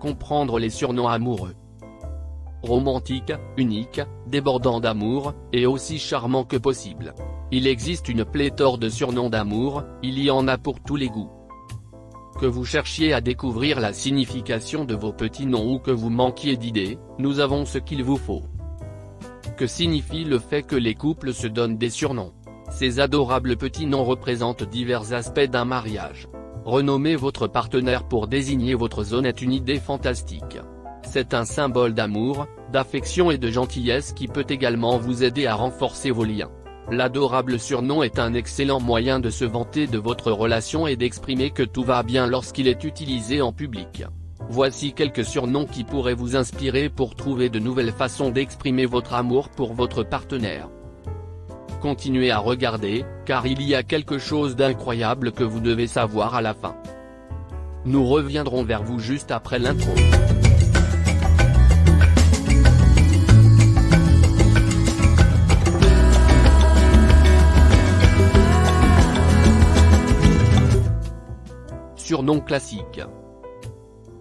comprendre les surnoms amoureux. Romantique, unique, débordant d'amour, et aussi charmant que possible. Il existe une pléthore de surnoms d'amour, il y en a pour tous les goûts. Que vous cherchiez à découvrir la signification de vos petits noms ou que vous manquiez d'idées, nous avons ce qu'il vous faut. Que signifie le fait que les couples se donnent des surnoms? Ces adorables petits noms représentent divers aspects d'un mariage. Renommer votre partenaire pour désigner votre zone est une idée fantastique. C'est un symbole d'amour, d'affection et de gentillesse qui peut également vous aider à renforcer vos liens. L'adorable surnom est un excellent moyen de se vanter de votre relation et d'exprimer que tout va bien lorsqu'il est utilisé en public. Voici quelques surnoms qui pourraient vous inspirer pour trouver de nouvelles façons d'exprimer votre amour pour votre partenaire. Continuez à regarder, car il y a quelque chose d'incroyable que vous devez savoir à la fin. Nous reviendrons vers vous juste après l'intro. Surnom classique.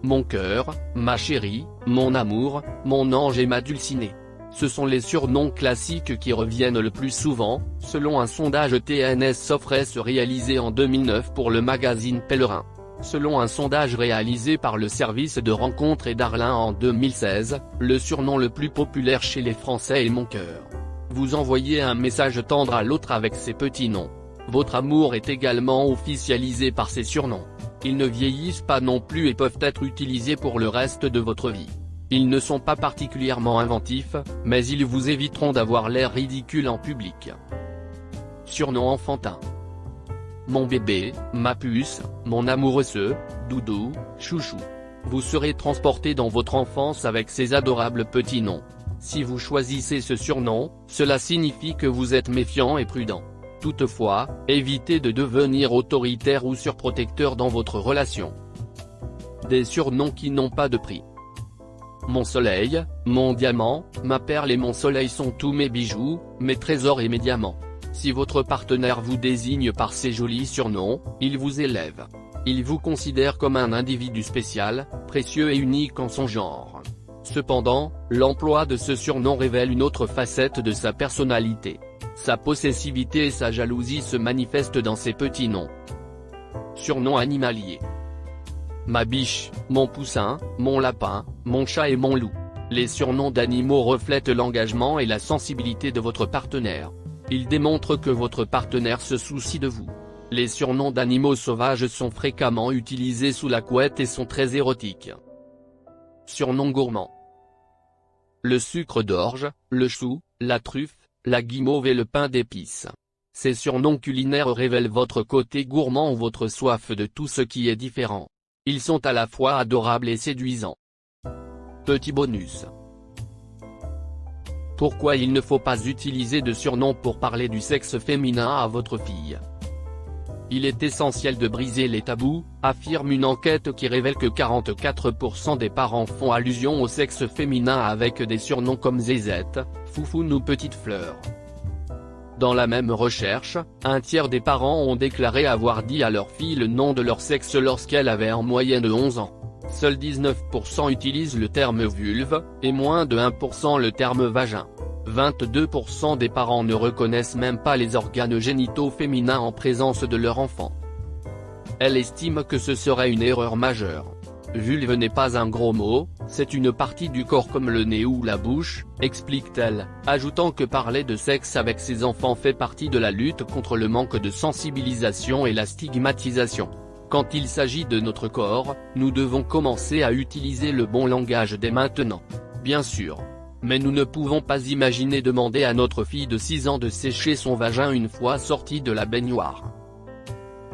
Mon cœur, ma chérie, mon amour, mon ange et ma dulcinée. Ce sont les surnoms classiques qui reviennent le plus souvent, selon un sondage TNS Sofres réalisé en 2009 pour le magazine Pèlerin. Selon un sondage réalisé par le service de rencontres et d'Arlin en 2016, le surnom le plus populaire chez les Français est Mon cœur. Vous envoyez un message tendre à l'autre avec ces petits noms. Votre amour est également officialisé par ces surnoms. Ils ne vieillissent pas non plus et peuvent être utilisés pour le reste de votre vie. Ils ne sont pas particulièrement inventifs, mais ils vous éviteront d'avoir l'air ridicule en public. Surnom enfantin. Mon bébé, ma puce, mon amoureux, doudou, chouchou. Vous serez transporté dans votre enfance avec ces adorables petits noms. Si vous choisissez ce surnom, cela signifie que vous êtes méfiant et prudent. Toutefois, évitez de devenir autoritaire ou surprotecteur dans votre relation. Des surnoms qui n'ont pas de prix. Mon soleil, mon diamant, ma perle et mon soleil sont tous mes bijoux, mes trésors et mes diamants. Si votre partenaire vous désigne par ces jolis surnoms, il vous élève. Il vous considère comme un individu spécial, précieux et unique en son genre. Cependant, l'emploi de ce surnom révèle une autre facette de sa personnalité. Sa possessivité et sa jalousie se manifestent dans ses petits noms. Surnom animalier. Ma biche, mon poussin, mon lapin, mon chat et mon loup. Les surnoms d'animaux reflètent l'engagement et la sensibilité de votre partenaire. Ils démontrent que votre partenaire se soucie de vous. Les surnoms d'animaux sauvages sont fréquemment utilisés sous la couette et sont très érotiques. Surnom gourmand. Le sucre d'orge, le chou, la truffe, la guimauve et le pain d'épices. Ces surnoms culinaires révèlent votre côté gourmand ou votre soif de tout ce qui est différent. Ils sont à la fois adorables et séduisants. Petit bonus. Pourquoi il ne faut pas utiliser de surnom pour parler du sexe féminin à votre fille? Il est essentiel de briser les tabous, affirme une enquête qui révèle que 44% des parents font allusion au sexe féminin avec des surnoms comme Zézette, Foufoune ou Petite Fleur. Dans la même recherche, un tiers des parents ont déclaré avoir dit à leur fille le nom de leur sexe lorsqu'elle avait en moyenne 11 ans. Seuls 19% utilisent le terme vulve, et moins de 1% le terme vagin. 22% des parents ne reconnaissent même pas les organes génitaux féminins en présence de leur enfant. Elle estime que ce serait une erreur majeure. Vulve n'est pas un gros mot, c'est une partie du corps comme le nez ou la bouche, explique-t-elle, ajoutant que parler de sexe avec ses enfants fait partie de la lutte contre le manque de sensibilisation et la stigmatisation. Quand il s'agit de notre corps, nous devons commencer à utiliser le bon langage dès maintenant. Bien sûr. Mais nous ne pouvons pas imaginer demander à notre fille de 6 ans de sécher son vagin une fois sortie de la baignoire.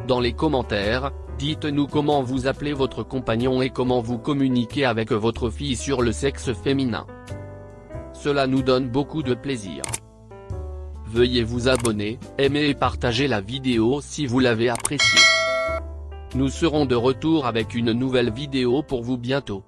Dans les commentaires, dites-nous comment vous appelez votre compagnon et comment vous communiquez avec votre fille sur le sexe féminin. Cela nous donne beaucoup de plaisir. Veuillez vous abonner, aimer et partager la vidéo si vous l'avez appréciée. Nous serons de retour avec une nouvelle vidéo pour vous bientôt.